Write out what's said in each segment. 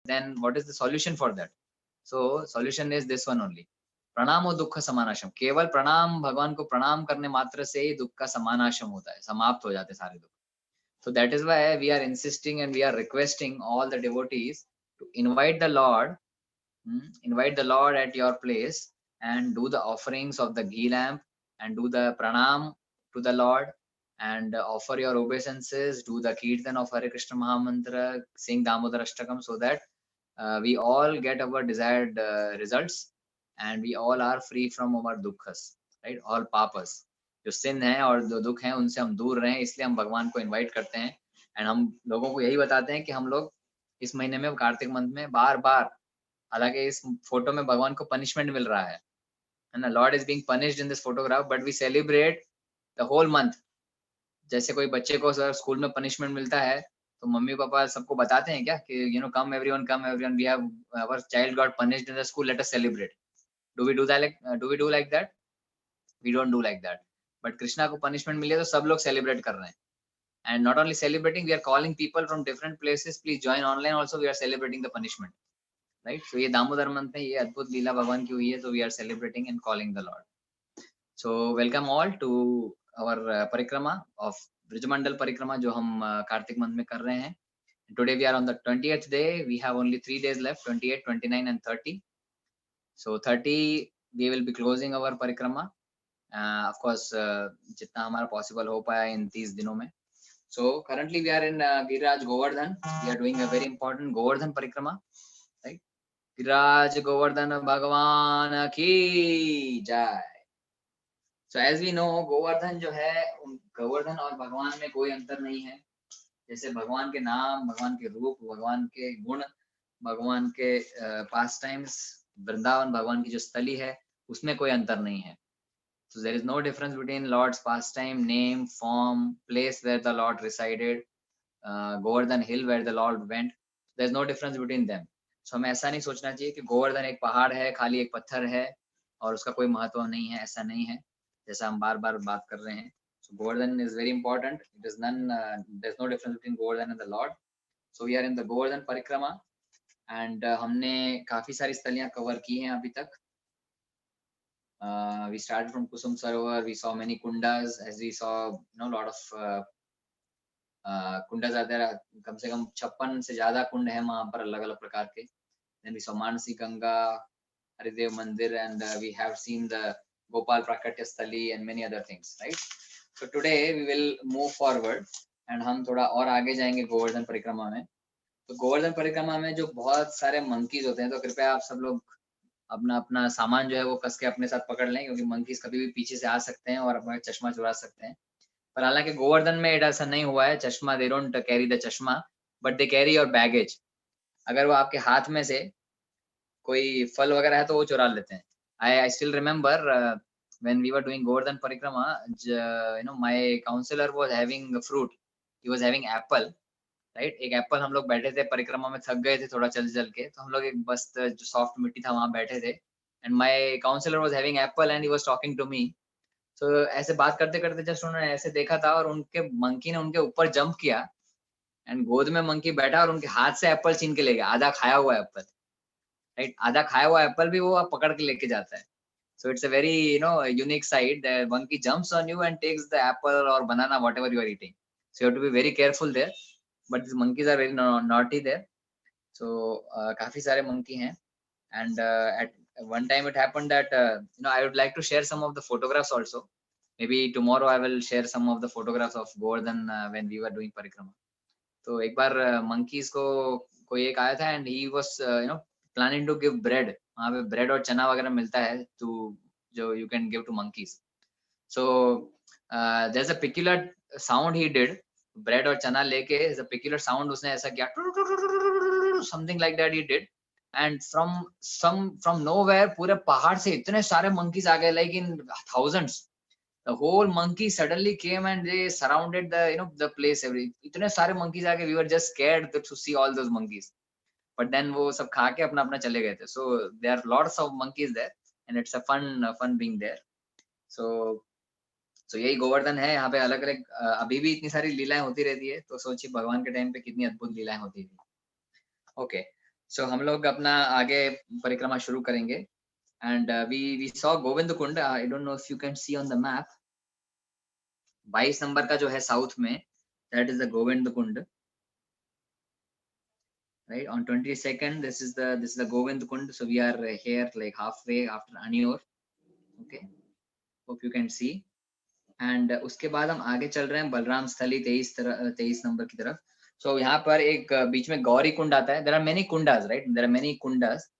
then what is the solution for that? So solution is this one only. प्रणामो दुख समानाशम. केवल प्रणाम, भगवान को प्रणाम करने मात्र से ही दुख का समानाशम होता है, समाप्त हो जाते सारे दुख. So that is why we are insisting and we are requesting all the devotees to invite the Lord, invite the Lord at your place and do the offerings of the ghee lamp and do the pranam to the Lord and offer your obeisances, do the kirtan of Hare Krishna Mahamantra, sing Damodar Ashtakam, so that we all get our desired results and we all are free from our dukkhas, right? All papas. जो sin है और जो दुख हैं उनसे हम दूर रहें, इसलिए हम भगवान को इनवाइट करते हैं एंड हम लोगों को यही बताते हैं कि हम लोग इस महीने में कार्तिक मंथ में बार बार, हालांकि इस फोटो में भगवान को पनिशमेंट मिल रहा है ना, lord is being punished in this photograph, but we celebrate the whole month. जैसे कोई बच्चे को स्कूल में पनिशमेंट मिलता है तो मम्मी पापा सबको बताते हैं क्या कि come everyone, we have our child got punished in the school, let us celebrate. Do we do like that? We don't do like that. But Krishna को पनिशमेंट मिली है तो सब लोग सेलिब्रेट कर रहे हैं. And not only celebrating, we are calling people from different places, please join online also, we are celebrating the punishment, right? So ये Damodar month में ये अद्भुत लीला भगवान की हुई है, तो we are celebrating and calling the lord. So welcome all to our parikrama of Brajmandal parikrama जो हम कार्तिक मंथ में कर रहे हैं. Today we are on the 20th day. We have only 3 days left, 28, 29 and 30. So 30 we will be closing our parikrama. Of course, जितना हमारा possible हो पाया इन 30 दिनों में. So currently we are in Giriraj Govardhan. We are doing a very important Govardhan parikrama, right? Giriraj Govardhan Bhagwan की जय. So as we know, Govardhan जो है, गोवर्धन और भगवान में कोई अंतर नहीं है. जैसे भगवान के नाम, भगवान के रूप, भगवान के गुण, भगवान के पास टाइम्स, वृंदावन भगवान की जो स्थली है उसमें कोई अंतर नहीं है. So there is no difference between Lord's pastime, name, form, place where the Lord resided, Govardhan hill where the Lord went. There is no difference between them. So हमें ऐसा नहीं सोचना चाहिए कि गोवर्धन एक पहाड़ है, खाली एक पत्थर है और उसका कोई महत्व नहीं है. ऐसा नहीं है, जैसा हम बार बार बात कर रहे हैं. So Govardhan is very important. It is none. There's no difference between Govardhan and the Lord. So we are in the Govardhan परिक्रमा and हमने काफी सारी स्थलियां कवर की हैं अभी तक. We started from Kusum Sarovar. We saw many kundas, as we saw, lot of kundas are there. कम से कम 56 से ज्यादा कुंड हैं वहां पर अलग अलग प्रकार के. Then we saw Manasi Ganga, Haridev Mandir, and we have seen the Gopal Prakatya Sthali and many other things, right? So today we will move forward and हम थोड़ा और आगे जाएंगे गोवर्धन परिक्रमा में. तो गोवर्धन परिक्रमा में जो बहुत सारे मंकीज होते हैं, तो कृपया आप सब लोग अपना अपना सामान जो है वो कस के अपने साथ पकड़ लें, क्योंकि मंकीज कभी भी पीछे से आ सकते हैं और अपना चश्मा चुरा सकते हैं. पर हालांकि गोवर्धन में ऐसा नहीं हुआ है. चश्मा, दे डोंट कैरी द चश्मा, but they carry your baggage. अगर वो आपके हाथ में से कोई फल वगैरह है तो वो चुरा लेते हैं. I still remember when we were doing Govardhan Parikrama, my counselor was having fruit. He was having apple, right? एक एप्पल, हम लोग बैठे थे परिक्रमा में, थक गए थे थोड़ा चल चल के, तो हम लोग एक बस जो सॉफ्ट मिट्टी था वहां बैठे थे. And my counsellor was having apple and he was talking to me. So ऐसे बात करते करते जस्ट उन्होंने ऐसे देखा था और उनके मंकी ने उनके ऊपर जंप किया एंड गोद में मंकी बैठा और उनके हाथ से एप्पल छीन के ले गया, आधा खाया हुआ एप्पल, राइट? आधा खाया हुआ एप्पल भी वो आप पकड़ के लेके जाता है. So it's a very unique sight. The monkey jumps on you and takes the apple or banana, whatever you are eating. So you have to be very careful there. But these monkeys are very naughty there. So काफी सारे monkey हैं. And at one time it happened that I would like to share some of the photographs also. Maybe tomorrow I will share some of the photographs of Govardhan when we were doing parikrama. तो एक बार monkeys को कोई एक आया था and he was planning to give bread. वहाँ पे bread और चना वगैरह मिलता है तो जो you can give to monkeys. So there's a peculiar sound he did. Bread और चना लेके there's a peculiar sound उसने ऐसा किया, something like that he did. And from nowhere पूरे पहाड़ से इतने सारे monkeys आ गए, like in thousands. The whole monkey suddenly came and they surrounded the place. इतने सारे monkeys आ गए, we were just scared to see all those monkeys. But then वो सब खा के अपना अपना चले गए थे. So there are lots of monkeys there and it's a fun being there. So यही गोवर्धन है. यहाँ पे अलग अलग अभी भी इतनी सारी लीलाएं होती रहती है, तो सोचिए भगवान के टाइम पे कितनी अद्भुत लीलाएं होती थी. Okay, सो हम लोग अपना आगे परिक्रमा शुरू करेंगे and we saw Govind Kund. I don't know if you can see on the map. 22 number का जो है साउथ में, that is the Govind Kund. Right on 22nd, this is the Govind Kund. So we are here like halfway after Anior. Okay, hope you can see. And उसके बाद हम आगे चल रहे हैं बलराम स्थली 23 नंबर की तरफ. सो यहाँ पर एक बीच में गौरी कुंड आता है. There are many kundas, right, there are many kundas.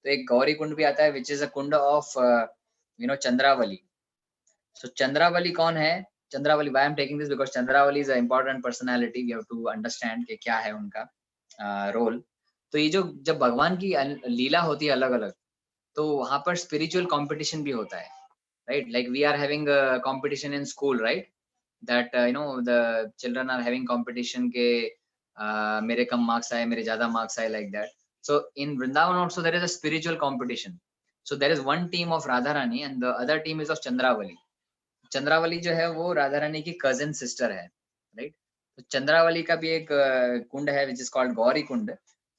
तो एक गौरी कुंड भी आता है which is a kund of Chandravali. So Chandravali कौन है? Chandravali, why I am taking this because Chandravali is a important personality. We have to understand कि क्या है उनका रोल. तो ये जो जब भगवान की लीला होती है अलग अलग, तो वहां पर स्पिरिचुअल कंपटीशन भी होता है, right? Like we are having a competition in school, right? That the children are having competition ke mere kam marks aaye, mere zyada marks aaye, like that. So in Vrindavan also there is a spiritual competition. So there is one team of Radharani and the other team is of Chandravali. Chandravali जो है वो राधा रानी की cousin sister है, right. तो चंद्रावली का भी एक कुंड है which is called Gauri Kund.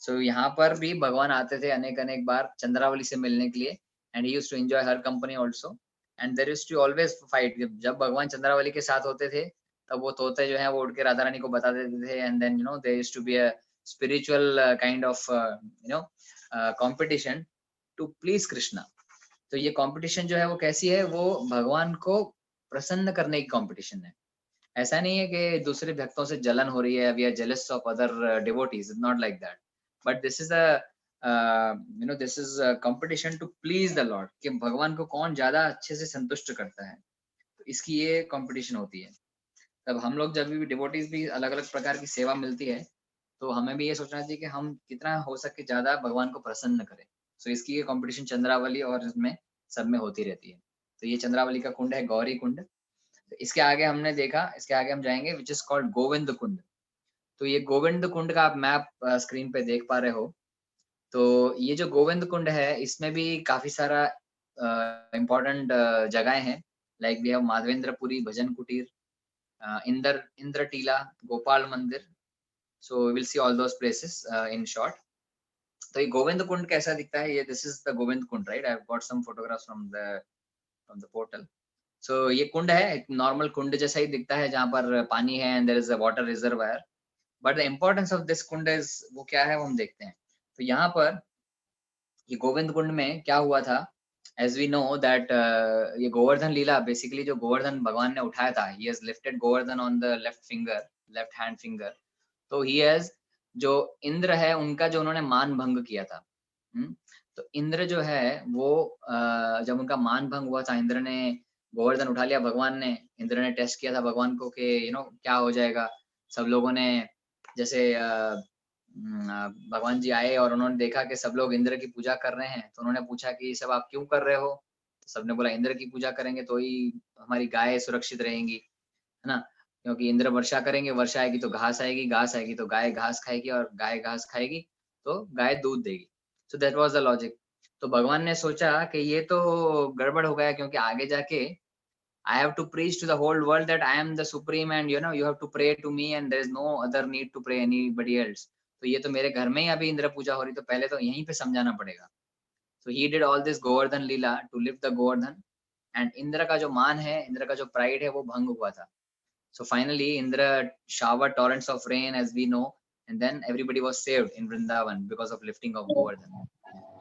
सो यहाँ पर भी भगवान आते थे अनेक अनेक बार चंद्रावली से मिलने के लिए and he used to enjoy her company also. And there used to always fight. जब भगवान चंद्रावली के साथ होते थे तब वो तोते जो है वो उड़ के राधा रानी को बता देते थे and then there used to be a spiritual kind of competition to please Krishna. तो ये कंपटीशन जो है वो कैसी है? वो भगवान को प्रसन्न करने की कंपटीशन है. ऐसा नहीं है कि दूसरे भक्तों से जलन हो रही है, we are jealous of other devotees, not like that. But this is this is competition to please the lord, कि भगवान को कौन ज्यादा अच्छे से संतुष्ट करता है. तो इसकी ये कंपटीशन होती है. तब हम लोग जब भी डिवोटीज भी अलग अलग प्रकार की सेवा मिलती है तो हमें भी ये सोचना चाहिए कि हम कितना हो सके ज्यादा भगवान को प्रसन्न करें. सो इसकी ये कंपटीशन चंद्रावली और इसमें सब में होती रहती है. तो ये चंद्रावली का कुंड है गौरी कुंड. तो इसके आगे हमने देखा, इसके आगे हम जाएंगे विच इज कॉल्ड गोविंद कुंड. तो ये गोविंद कुंड का आप मैप स्क्रीन पे देख पा रहे हो. तो ये जो गोविंद कुंड है इसमें भी काफी सारा इम्पोर्टेंट जगहें हैं. Like we have Madhavendrapuri Bhajan Kutir, Indra Tila, Gopal Mandir. So we will see all those places in short. तो ये गोविंद कुंड कैसा दिखता है? ये this is the Govind Kund, right. I have got some photographs from the portal. So ये कुंड है, एक नॉर्मल कुंड जैसा ही दिखता है जहाँ पर पानी है and there is a water reservoir. But the importance of this kund इज वो क्या है वो हम देखते हैं. तो यहाँ पर ये गोविंद कुंड में क्या हुआ था? एज वी नो दैट ये गोवर्धन लीला बेसिकली जो गोवर्धन भगवान ने उठाया था, he has lifted Govardhan on the left hand finger. तो ही हैज, जो इंद्र है उनका जो उन्होंने मान भंग किया था. तो इंद्र जो है वो जब उनका मान भंग हुआ था, इंद्र ने गोवर्धन उठा लिया. भगवान ने, इंद्र ने टेस्ट किया था भगवान को कि क्या हो जाएगा. सब लोगों ने जैसे भगवान जी आए और उन्होंने देखा कि सब लोग इंद्र की पूजा कर रहे हैं. तो उन्होंने पूछा कि ये सब आप क्यों कर रहे हो? तो सबने बोला इंद्र की पूजा करेंगे तो ही हमारी गाय सुरक्षित रहेंगी, है ना. क्योंकि इंद्र वर्षा करेंगे, वर्षा आएगी तो घास आएगी, घास आएगी तो गाय घास खाएगी और गाय घास खाएगी तो गाय दूध देगी. So that was the logic. तो भगवान ने सोचा कि ये तो गड़बड़ हो गया, क्योंकि आगे जाके I have to preach to the whole world that I am the supreme and you have to pray to me and there is no other need to pray anybody else. तो ये तो मेरे घर में ही अभी इंद्र पूजा हो रही, तो पहले तो यहीं पे समझाना पड़ेगा. So he did all this Govardhan Leela to lift the Govardhan and Indra का जो मान है, इंद्र का जो प्राइड है वो भंग हुआ था. So finally Indra showered torrents of rain as we know and then everybody was saved in Vrindavan because of lifting of Govardhan.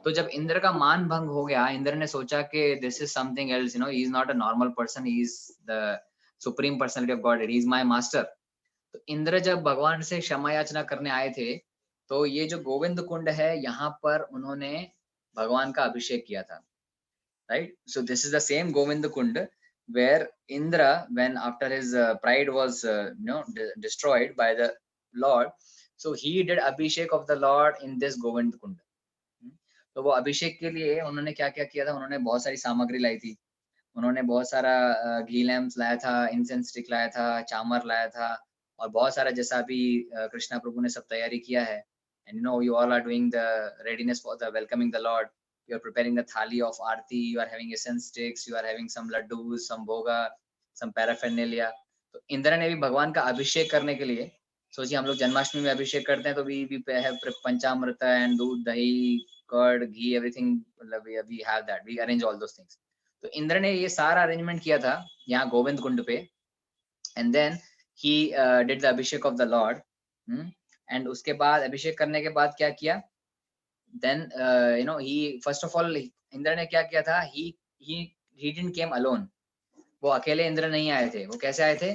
तो जब इंद्र का मान भंग हो गया, इंद्र ने सोचा कि this is something else, he is not a normal person, he is the supreme personality of God, he is my master. तो इंद्र जब भगवान से क्षमा याचना करने आए थे, तो ये जो गोविंद कुंड है यहाँ पर उन्होंने भगवान का अभिषेक किया था, right. So this is the same Govind Kund where Indra, when after his pride was destroyed by the Lord, so he did abhishek of the Lord in this Govind Kund. तो वो अभिषेक के लिए उन्होंने क्या क्या किया था? उन्होंने बहुत सारी सामग्री लाई थी. उन्होंने बहुत सारा घी लैम्प लाया था, इंसेंस स्टिक लाया था, चामर लाया था और बहुत सारा जैसा अभी कृष्णा प्रभु ने सब तैयारी किया है. And you all are doing the readiness for the welcoming the lord. You are preparing the thali of aarti, you are having incense sticks, you are having some laddoos, some bhoga, some पैराफेर्नेलिया. तो इंद्र ने भी भगवान का अभिषेक करने के लिए सोचिए हम लोग जन्माष्टमी में अभिषेक करते हैं तो we have Panchamrit and doodh dahi curd ghee everything, मतलब we have that, we arrange all those things. तो इंद्र ने ये सारा अरेंजमेंट किया था यहाँ गोविंद कुंड पे, and then he did the abhishek of the lord. And उसके बाद अभिषेक करने के बाद क्या किया, then he first of all Indra ने क्या किया था, he didn't came alone। वो अकेले इंद्र नहीं आए थे। वो कैसे आए थे,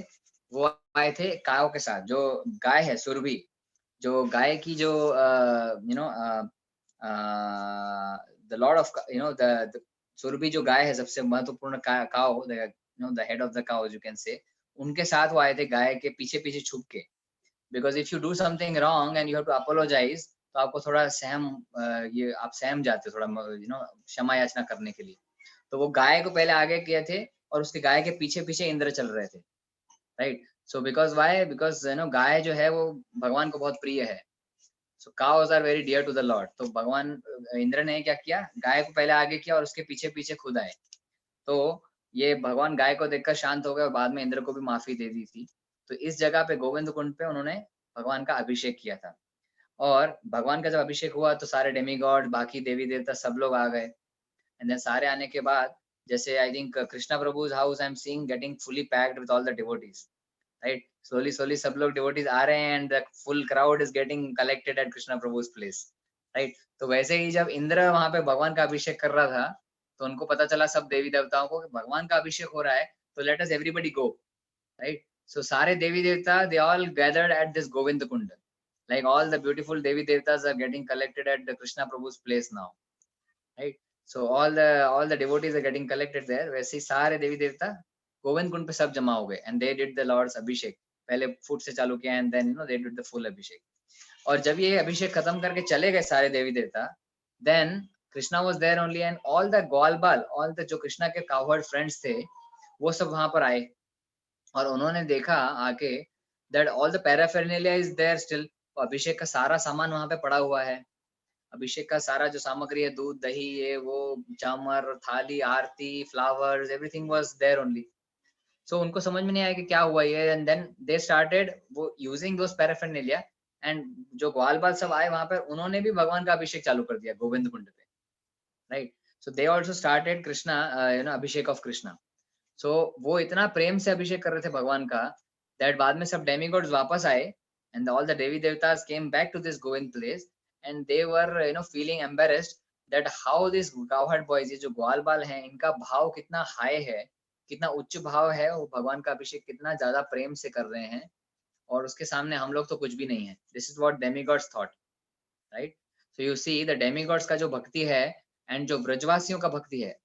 वो आए थे कायों के साथ। जो गाय है सुरभि, जो गाय की जो the lord of the Surabhi जो गाय है सबसे महत्वपूर्ण cow, the head of the cow you can say, उनके साथ वो आए थे गाय के पीछे पीछे छुप के। Because if you do something wrong and you have to apologise, तो आपको थोड़ा सहम ये आप सहम जाते थोड़ा क्षमा याचना करने के लिए। तो वो गाय को पहले आगे किए थे और उसके गाय के पीछे पीछे इंद्र चल रहे थे, right. So because why, because गाय जो है वो भगवान को बहुत प्रिय है। So cows are very dear to the lord. तो भगवान इंद्र ने क्या किया, गाय को पहले आगे किया और उसके पीछे पीछे खुद आए। तो ये भगवान गाय को देखकर शांत हो गए और बाद में इंद्र को भी माफी दे दी थी। तो इस जगह पे गोविंद कुंड पे उन्होंने भगवान का अभिषेक किया था। और भगवान का जब अभिषेक हुआ तो सारे डेमीगॉड बाकी देवी देवता सब लोग आ गए। एंड देन सारे आने के बाद, जैसे I think Krishna Prabhu's house I am seeing getting fully packed with all the devotees, right. Slowly slowly सब लोग डिवोटीज आ रहे हैं and the full crowd is getting collected at Krishna Prabhu's place, right. तो वैसे ही जब इंद्र वहां पे भगवान का अभिषेक कर रहा था, तो उनको पता चला सब देवी देवताओं को कि भगवान का अभिषेक हो रहा है, तो लेट अस एवरीबॉडी गो, राइट। सो सारे देवी देवता they all gathered at this Govind Kund, like all the beautiful devi devatas are getting collected at the Krishna Prabhu's place now, right? So all the devotees are getting collected there। वैसे ही सारे देवी देवता गोविंद कुंड पे सब जमा हो गए and they did the Lord's अभिषेक। पहले foot से चालू किया and then they did the full अभिषेक। और जब ये अभिषेक खत्म करके चले गए सारे देवी देवता, then Krishna was there only and all the ग्वालबाल, all the जो कृष्णा के कावर्ड फ्रेंड्स थे, वो सब वहां पर आए और उन्होंने देखा आके that all the paraphernalia is there still। तो अभिषेक का सारा सामान वहां पे पड़ा हुआ है। अभिषेक का सारा जो सामग्री है, दूध दही ये वो chamar thali aarti flowers everything was there only. So उनको समझ में नहीं आया कि क्या हुआ ये, एंड देन दे स्टार्टेड वो यूजिंग दोस पैराफर्नेलिया। एंड जो ग्वाल बाल सब आए वहां पर, उन्होंने भी भगवान का अभिषेक चालू कर दिया गोविंद कुंड पे, right. So they also started Krishna abhishek of Krishna. So वो इतना प्रेम से अभिषेक कर रहे थे भगवान का, दैट बाद में सब डेमीगॉड्स वापस आए and all the devi devtas came back to this Govind place and they were feeling embarrassed that how this cowherd boys, ये जो ग्वाल बाल हैं, इनका भाव कितना हाई है, कितना उच्च भाव है, वो भगवान का अभिषेक कितना ज्यादा प्रेम से कर रहे हैं और उसके सामने हम लोग तो कुछ भी नहीं है। This is what demigods thought, right. So you see the demigods का जो भक्ति है एंड जो ब्रजवासियों का भक्ति है,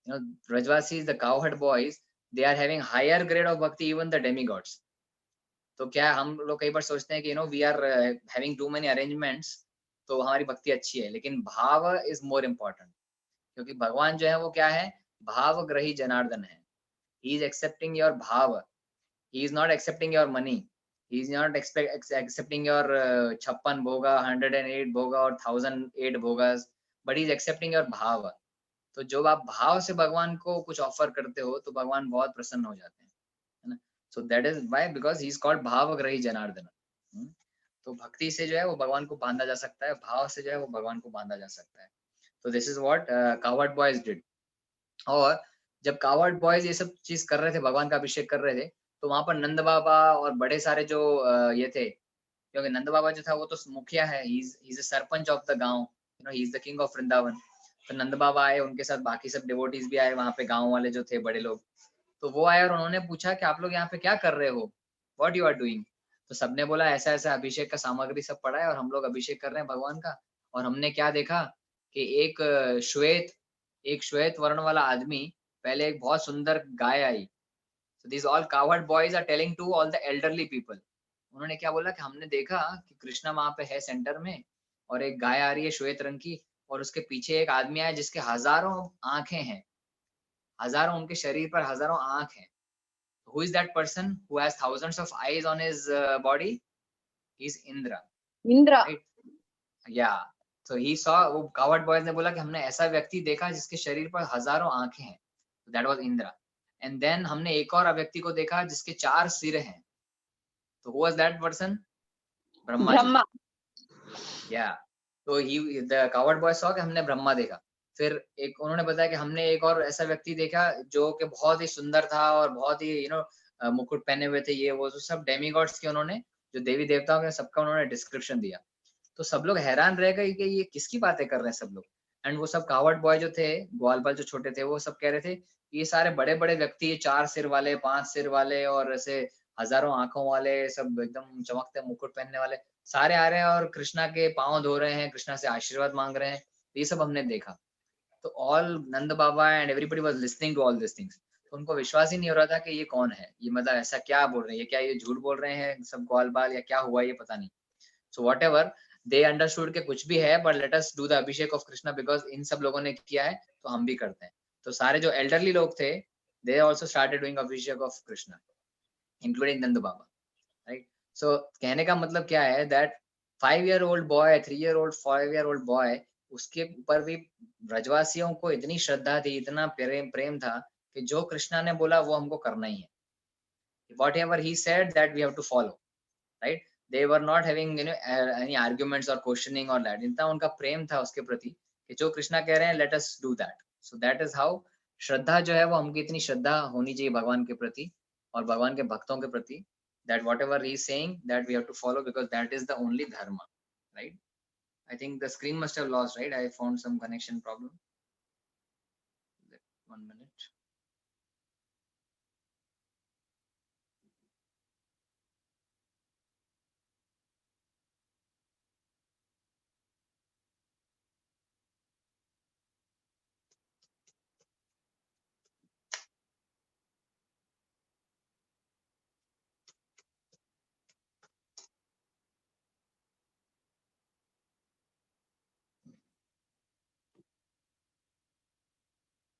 Brajwasis the cowherd boys, they are having higher grade of bhakti even the demigods। तो क्या हम लोग कई बार सोचते हैं कि we are having too many arrangements, तो हमारी भक्ति अच्छी है, लेकिन भाव is more important। क्योंकि भगवान जो है वो क्या है, भाव ग्रही जनार्दन है। he is accepting your भाव, he is not accepting your money, he is not accepting your 56 भोगा 108 भोगा और 1008 भोगास, but he is accepting your भाव। तो जब आप भाव से भगवान को कुछ ऑफर करते हो तो भगवान बहुत प्रसन्न हो जाते हैं, है ना। So that is why, because he is called Bhavgrahi Janardan. तो भक्ति से जो है वो भगवान को बांधा जा सकता है, भाव से जो है वो भगवान को बांधा जा सकता है। तो this is what coward boys did. और जब कावर्ड बॉयज ये सब चीज कर रहे थे, भगवान का अभिषेक कर रहे थे, तो वहां पर नंद बाबा और बड़े सारे जो ये थे, क्योंकि नंद बाबा जो था वो तो मुखिया है, he is a sarpanch of the gaon, he is the king of Vrindavan. तो नंद बाबा आए, उनके साथ बाकी सब डिवोटीज भी आए वहां पे, गांव वाले जो थे बड़े लोग। तो वो आए और उन्होंने पूछा कि आप लोग यहाँ पे क्या कर रहे हो, व्हाट यू आर डूइंग। तो सबने बोला ऐसा ऐसा अभिषेक का सामग्री सब पड़ा है और हम लोग अभिषेक कर रहे हैं भगवान का। और हमने क्या देखा कि एक श्वेत वर्ण वाला आदमी, पहले एक बहुत सुंदर गाय आई। So these all cowherd boys are telling to all the elderly people। उन्होंने क्या बोला कि हमने देखा कि कृष्णा वहां पे है सेंटर में और एक गाय आ रही है श्वेत रंग की, और उसके पीछे एक आदमी आया जिसके हजारों आंखें हैं, हजारों उनके शरीर पर हजारों आंख हैं। Who is that person who has thousands of eyes on his body? He's Indra, Indra. right? Yeah। So he saw, वो cowherd boys ने बोला कि हमने ऐसा व्यक्ति देखा जिसके शरीर पर हजारों आंखें हैं। That was Indra। And then हमने एक और व्यक्ति को देखा जिसके 4 सिर हैं। तो who was that person? Brahma या तो ही द कवर्ड बॉय सॉ कि हमने ब्रह्मा देखा। फिर एक उन्होंने बताया कि हमने एक और ऐसा व्यक्ति देखा जो कि बहुत ही सुंदर था और बहुत ही मुकुट पहने हुए थे, ये वो सब डेमीगॉड्स के उन्होंने, जो देवी देवताओं के सबका उन्होंने डिस्क्रिप्शन दिया। तो सब लोग हैरान रह गए कि ये किसकी बातें कर रहे हैं सब लोग। एंड वो सब कावर्ड बॉय जो थे, ग्वालबाल जो छोटे थे, वो सब कह रहे थे ये सारे बड़े बड़े व्यक्ति, 4 सिर वाले, 5 सिर वाले और ऐसे हजारों आंखों वाले, सब एकदम चमकते मुकुट पहनने वाले, सारे आ रहे हैं और कृष्णा के पांव धो रहे हैं, कृष्णा से आशीर्वाद मांग रहे हैं। ये सब हमने देखा। तो all Nand Baba and everybody was listening to all this things. तो उनको विश्वास ही नहीं हो रहा था कि ये कौन है, ये मतलब ऐसा क्या बोल रहे हैं, ये क्या ये झूठ बोल रहे हैं सब ग्वालबाल, या क्या हुआ ये पता नहीं। So what ever they understood के कुछ भी है, but let us do the abhishek of Krishna because in सब लोगों ने किया है तो हम भी करते हैं। तो सारे जो एल्डरली लोग थे, they also started doing abhishek of Krishna, including Nand Baba, right. So कहने का मतलब क्या है that 5 year old boy, 3 year old, 5 year old boy, उसके ऊपर भी ब्रजवासियों को इतनी श्रद्धा थी, इतना प्रेम प्रेम था कि जो कृष्णा ने बोला वो हमको करना ही है। Whatever he said that we have to follow, right. They were not having any arguments और क्वेश्चनिंग और दैट, इतना उनका प्रेम था उसके प्रति कि जो कृष्णा कह रहे हैं let us do that. So that is how श्रद्धा जो है वो हमकी इतनी श्रद्धा होनी चाहिए भगवान के प्रति और भगवान के भक्तों के प्रति, that whatever he is saying that we have to follow because that is the only dharma, right? I think the screen must have lost, right? I found some connection problem. 1 minute.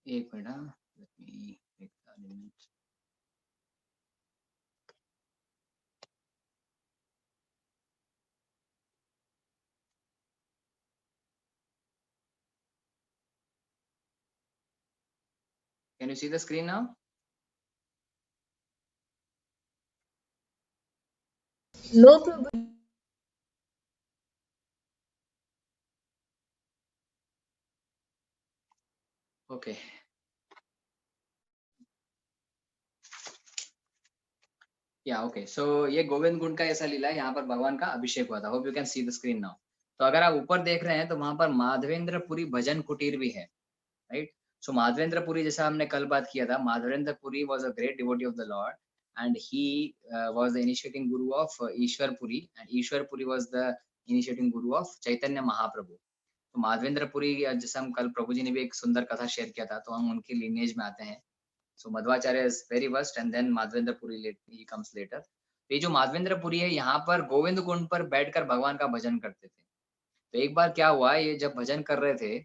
एक minute, हाँ, let me take that a minute. Can you see the screen now? No, Prabhu. Okay. या okay, सो ये गोविंद गुण का ऐसा लीला है, यहाँ पर भगवान का अभिषेक हुआ था। Hope you can see the screen now. तो अगर आप ऊपर देख रहे हैं तो वहां पर माधवेंद्रपुरी भजन कुटीर भी है, राइट। सो माधवेंद्रपुरी, जैसा हमने कल बात किया था, Madhavendrapuri was a great devotee of the lord and he was the initiating guru of Ishwarpuri and Ishwarpuri was the initiating guru of Chaitanya Mahaprabhu. तो माधवेंद्रपुरी, जैसे हम कल प्रभु जी ने भी एक सुंदर कथा शेयर किया था, तो हम उनके लिनेज में आते हैं। So Madhvacharya is very first and then Madhavendrapuri he comes later. ये जो माधवेंद्रपुरी है, यहाँ पर गोविंद कुंड पर बैठकर भगवान का भजन करते थे। तो एक बार क्या हुआ, ये जब भजन कर रहे थे,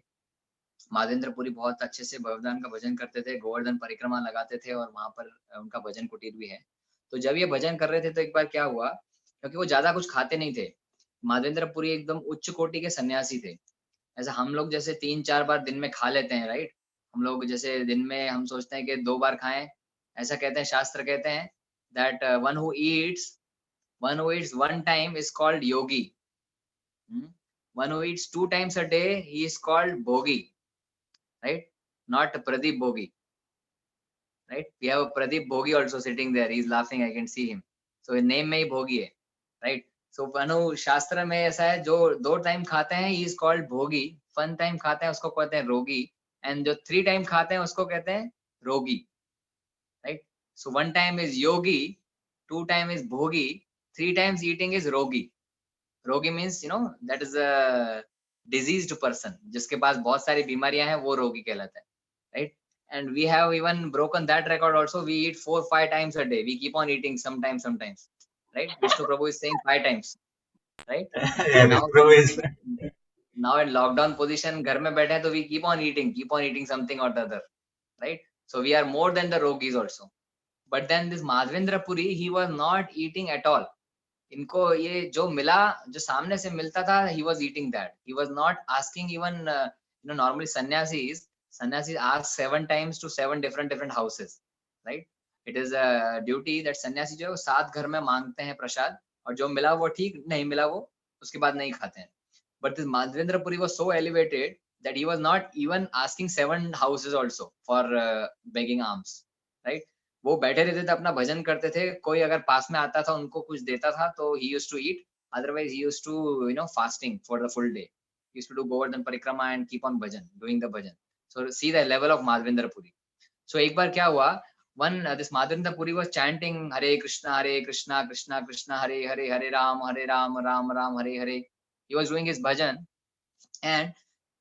माधवेंद्रपुरी बहुत अच्छे से भगवान का भजन करते थे, गोवर्धन परिक्रमा लगाते थे और वहां पर उनका भजन कुटीर भी है। तो जब ये भजन कर रहे थे तो एक बार क्या हुआ, क्योंकि वो ज्यादा कुछ खाते नहीं थे, माधवेंद्रपुरी एकदम उच्च कोटि के सन्यासी थे। ऐसा हम लोग जैसे 3-4 बार दिन में खा लेते हैं, राइट। हम लोग जैसे दिन में हम सोचते हैं कि 2 बार खाएं, ऐसा कहते हैं, शास्त्र कहते हैं that one who Yeats 1 time is called yogi. One who eats 2 times a day, he is called bhogi, right? Not Pradeep Bhogi, right? We have a Pradeep Bhogi also sitting there. He's laughing. I can see him. So his name में ही भोगी है, right? So वनु शास्त्र में ऐसा है, जो 2 time खाते हैं he is called भोगी, 1 टाइम खाते हैं उसको कहते हैं रोगी, and जो 3 टाइम खाते हैं उसको कहते हैं रोगी, right? So 1 time is yogi, 2 time is bhogi, 3 times eating is rogi. रोगी means that is a diseased person, जिसके पास बहुत सारी बीमारियां हैं, वो रोगी कहलाता है, right. And we have even broken that record also, we eat 4-5 times a day, we keep on eating sometimes, right? Vishnu Prabhu is saying 5 times, right? Yeah, now Vipro is now in lockdown position, घर में बैठे हैं तो we keep on eating something or the other, right? So we are more than the rogis also. But then this Madhavendra Puri, he was not eating at all. इनको ये जो मिला, जो सामने से मिलता था, he was eating that. He was not asking even, normally sannyasis ask 7 times to 7 different houses, right? It is a duty that सन्यासी जो है वो 7 घर में मांगते हैं प्रसाद और जो मिला वो ठीक, नहीं मिला वो उसके बाद नहीं खाते हैं. But this Madhvendra Puri was so elevated that he was not even asking 7 houses also for begging alms, right? वो बैठे रहते थे, अपना भजन करते थे, कोई अगर पास में आता था उनको कुछ देता था तो he used to eat, otherwise he used to fasting for the full day. He used to do Govardhan Parikrama and keep on bhajan, doing the bhajan. So see the level of Madhvendra Puri. So एक बार क्या हुआ, one this Madhvendra Puri was chanting Hare Krishna Krishna Krishna Hare Hare, Hare Ram Ram Ram Hare Hare. He was doing his bhajan and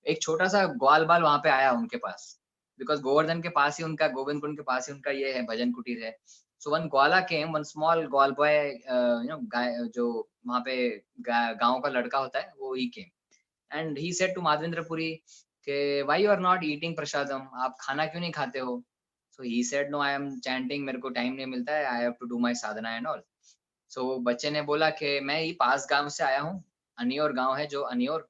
एक छोटा सा ग्वाल बाल वहां पे आया उनके पास, बिकॉज गोवर्धन के पास ही उनका, गोविंद कुंड के पास ही उनका ये है, भजन कुटीर है. So one gwala came, one small gwal boy, जो वहां पे गांव का लड़का होता है वो ही came and he said to Madhavendra Puri के why you are not eating prasadam, आप खाना क्यों नहीं खाते हो. So he said no I am chanting, मेरे को टाइम नहीं मिलता है, I have to do my sadhana and all. So बच्चे ने बोला कि मैं ही पास गांव से आया हूँ, अनियोर गांव है, जो अनियोर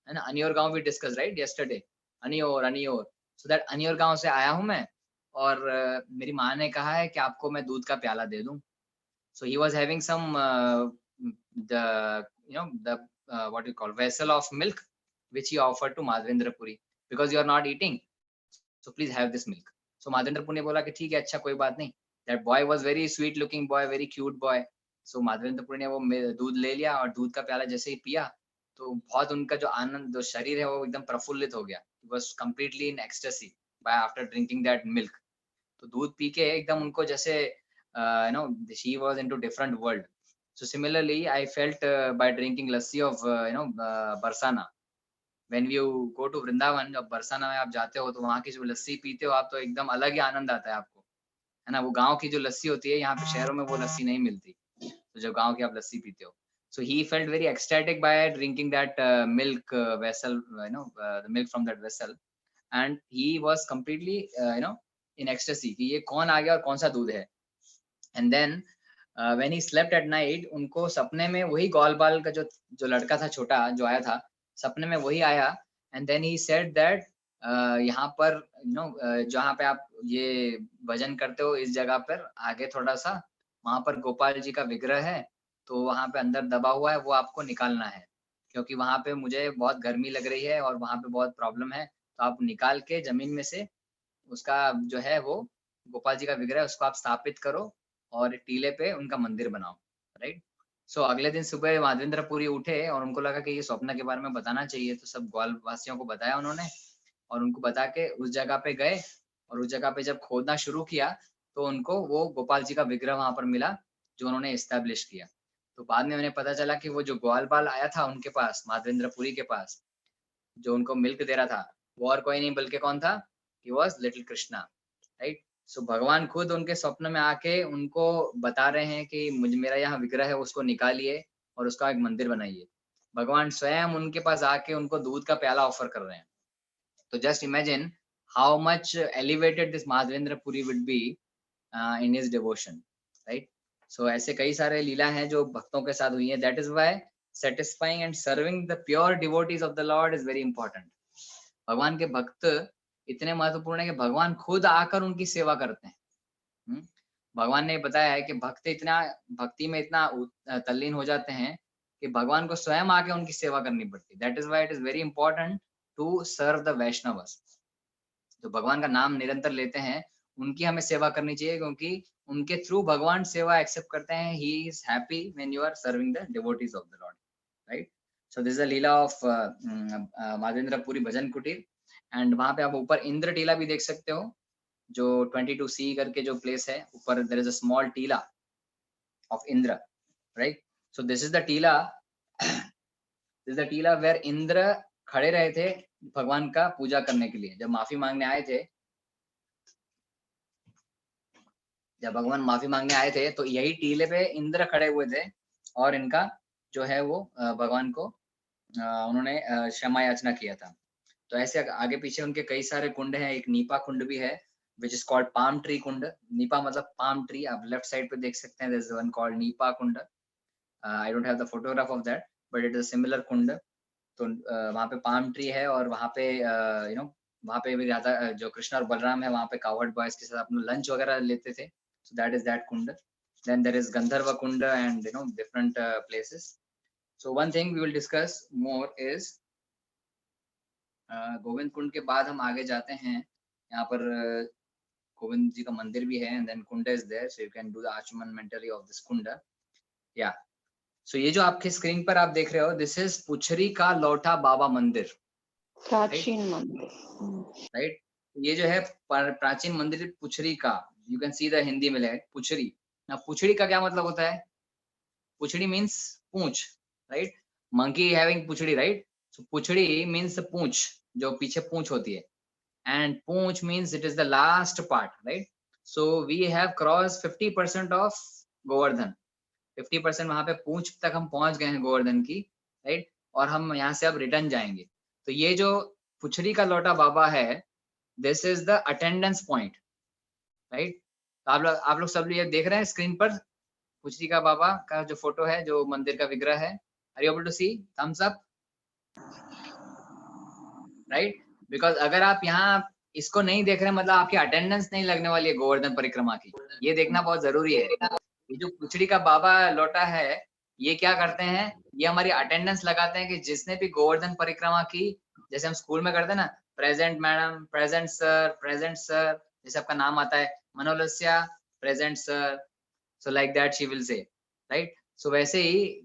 है ना, अनियोर गांव we discuss right yesterday, Aniyor. So that Aniyor गांव से आया हूं मैं, और मेरी माँ ने कहा है कि आपको मैं दूध का प्याला दे दूं. So he was having some the the what you call vessel of milk which he offered to Madhvendra Puri because you are not eating, so please have this milk. So Madhvendra Puri ने बोला कि ठीक है, अच्छा कोई बात नहीं. That boy was very sweet looking boy, very cute boy. So Madhvendra Puri ने वो दूध ले लिया और दूध का प्याला जैसे ही पिया तो बहुत उनका जो आनंद, जो शरीर है वो एकदम प्रफुल्लित हो गया. He was completely in ecstasy by after drinking that milk. तो दूध पी के एकदम उनको जैसे she was into different world. So similarly I felt by drinking lassi of Barsana. When you go to Vrindavan, जब बरसाना में आप जाते हो तो वहाँ की जो लस्सी पीते हो आप, तो एकदम अलग ही आनंद आता है आपको, है ना. वो गाँव की जो लस्सी होती है, यहाँ पे शहरों में वो लस्सी नहीं मिलती, तो जो गाँव की आप लस्सी पीते हो. So he felt very ecstatic by drinking that milk vessel, the milk from that vessel, and he was completely in ecstasy कि ये कौन आ गया और कौन सा दूध है. And then when he slept at night, उनको सपने में वही ग्वाल बाल का जो लड़का था छोटा जो आया था, सपने में वही आया. And then he said that यहाँ पर जहाँ पे आप ये भजन करते हो, इस जगह पर आगे थोड़ा सा, वहां पर गोपाल जी का विग्रह है, तो वहां पे अंदर दबा हुआ है, वो आपको निकालना है, क्योंकि वहां पे मुझे बहुत गर्मी लग रही है और वहां पे बहुत प्रॉब्लम है, तो आप निकाल के जमीन में से उसका जो है वो गोपाल जी का विग्रह है, उसको आप स्थापित करो और टीले पे उनका मंदिर बनाओ, राइट. सो अगले दिन सुबह माधवेंद्र पुरी उठे और उनको लगा कि ये स्वप्न के बारे में बताना चाहिए, तो सब ग्वाल वासियों को बताया उन्होंने, और उनको बता के उस जगह पे गए, और उस जगह पे जब खोदना शुरू किया तो उनको वो गोपाल जी का विग्रह वहां पर मिला, जो उन्होंने एस्टेब्लिश किया. तो बाद में उन्हें पता चला कि वो जो ग्वाल बाल आया था उनके पास, माधवेंद्र पुरी के पास, जो उनको मिल्क दे रहा था, वो और कोई नहीं बल्कि कौन था, he was little Krishna, right. So भगवान खुद उनके स्वप्न में आके उनको बता रहे हैं कि मुझे, मेरा यहाँ विग्रह है, उसको निकालिए और उसका एक मंदिर बनाइए. भगवान स्वयं उनके पास आके उनको दूध का प्याला ऑफर कर रहे हैं. तो just imagine how much elevated this Madhavendra Puri would be in his devotion, right. So ऐसे कई सारे लीला हैं जो भक्तों के साथ हुई है. That is why satisfying and serving the pure devotees of the Lord is very important. भगवान के भक्त इतने महत्वपूर्ण है कि भगवान खुद आकर उनकी सेवा करते हैं. भगवान ने बताया है कि भक्त इतना भक्ति में इतना तल्लीन हो जाते हैं कि भगवान को स्वयं आके उनकी सेवा करनी पड़ती है. That is why it is very important to serve the Vaishnavas. तो भगवान का नाम निरंतर लेते हैं, उनकी हमें सेवा करनी चाहिए, क्योंकि उनके थ्रू भगवान सेवा एक्सेप्ट करते हैं. He is happy when you are serving the devotees of the lord, right. So this is the leela of Madhavendra Puri Bhajan Kutir. And वहां पे आप ऊपर इंद्र टीला भी देख सकते हो, जो 22C करके जो प्लेस है ऊपर, देयर इज अ स्मॉल टीला of Indra, right. So this is the टीला, दिस इज द टीला वेयर इंद्र खड़े रहे थे भगवान का पूजा करने के लिए. जब माफी मांगने आए थे, जब भगवान माफी मांगने आए थे, तो यही टीले पे इंद्र खड़े हुए थे और इनका जो है वो भगवान को उन्होंने क्षमा याचना किया था. तो ऐसे आगे पीछे उनके कई सारे कुंड हैं. एक नीपा कुंड भी है which is called palm tree Kund. Nipah मतलब palm tree, आप लेफ्ट साइड पे देख सकते हैं. there is one called Nipah Kund. I don't have the photograph of that, but it is a similar कुंड. तो वहाँ पे palm tree है और वहाँ पे वहाँ पे भी राधा, जो कृष्ण और बलराम है, वहाँ पे कावड़ बॉयज के साथ अपना लंच वगैरह लेते थे. so that is that Kund. Then there is Gandharva Kunda and different places. So one thing we will discuss more is Govind कुंड के बाद हम आगे जाते हैं. यहाँ पर गोविंद जी का मंदिर भी है, and then Kunda is there, so you can do the archmonumentary of this Kunda. Yeah. So ये जो आपके स्क्रीन पर आप देख रहे हो, this is पुछरी का लौटा बाबा मंदिर. प्राचीन मंदिर. राइट. ये जो है प्राचीन मंदिर पुछरी का. You can see the Hindi में है पुछरी. ना पुछड़ी का क्या मतलब होता है? Puchhri means poonch, right. Monkey having Puchhri, right. So Puchhri means poonch, जो पीछे पूंछ होती है. And poonch means it is the last part, right. So we have cross 50% of Govardhan. 50% वहां पे पूंछ तक हम पहुंच गए हैं गोवर्धन की, राइट. और हम यहाँ से अब रिटर्न जाएंगे. तो ये जो पुछड़ी का लौटा बाबा है, this is the attendance point, right. आप लोग सब ये देख रहे हैं स्क्रीन पर पुछड़ी का बाबा का जो फोटो है, जो मंदिर का विग्रह है. Are you able to see? Thumbs up, right. Because अगर आप यहाँ इसको नहीं देख रहे, मतलब आपकी अटेंडेंस नहीं लगने वाली है गोवर्धन परिक्रमा की. ये देखना बहुत जरूरी है. ये जो पुछड़ी का बाबा लौटा है, ये क्या करते हैं, ये हमारी अटेंडेंस लगाते हैं कि जिसने भी गोवर्धन परिक्रमा की, जैसे हम स्कूल में करते हैं ना, प्रेजेंट मैडम, प्रेजेंट सर, जैसे आपका नाम आता है मनोलस्या, present sir. So like that she will say, right. So वैसे ही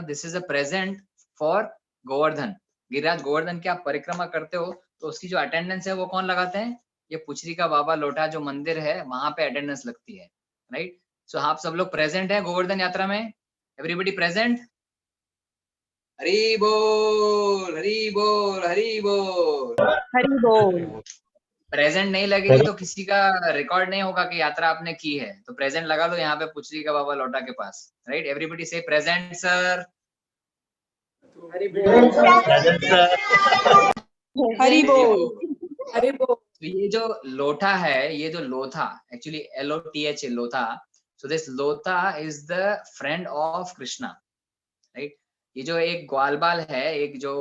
this is a present for Govardhan. Giriraj Govardhan की आप परिक्रमा करते हो तो उसकी जो अटेंडेंस है वो कौन लगाते हैं? ये पुछरी का बाबा लौटा जो मंदिर है, वहां पे अटेंडेंस लगती है, राइट. सो आप सब लोग प्रेजेंट है गोवर्धन यात्रा में? Everybody present? हरी बोल, हरी बोल, हरी बोल, हरि बोल. प्रेजेंट नहीं लगेगी तो किसी का रिकॉर्ड नहीं होगा कि यात्रा आपने की है. तो प्रेजेंट लगा लो यहाँ पे पुछरी का बाबा लौटा के पास, राइट. एवरीबडी से प्रेजेंट सर. हरि बोल. हरि बोल. तो ये जो लोथा है, ये जो Lotha, actually LOTH Lotha. So this Lotha is the friend of Krishna, right. ये जो एक ग्वालबाल है, एक जो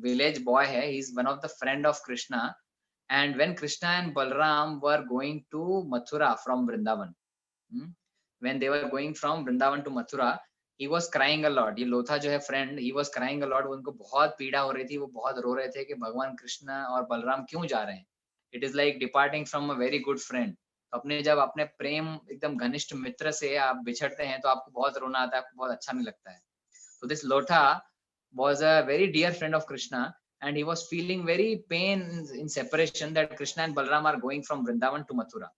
विलेज बॉय है, he is one of the friend of Krishna. And when Krishna and Balram were going to Mathura from Vrindavan, when they were going from Vrindavan to Mathura, he was crying a lot. ये लोथा जो है friend, he was crying a lot. उनको बहुत पीड़ा हो रही थी, वो बहुत रो रहे थे कि भगवान कृष्ण और बलराम क्यों जा रहे हैं. It is like departing from a very good friend. तो अपने जब अपने प्रेम एकदम घनिष्ठ मित्र से आप बिछड़ते हैं तो आपको बहुत रोना आता है, आपको बहुत अच्छा नहीं लगता है. So this Lotha was a very dear friend of Krishna. And he was feeling very pain in separation that Krishna and Balram are going from Vrindavan to Mathura.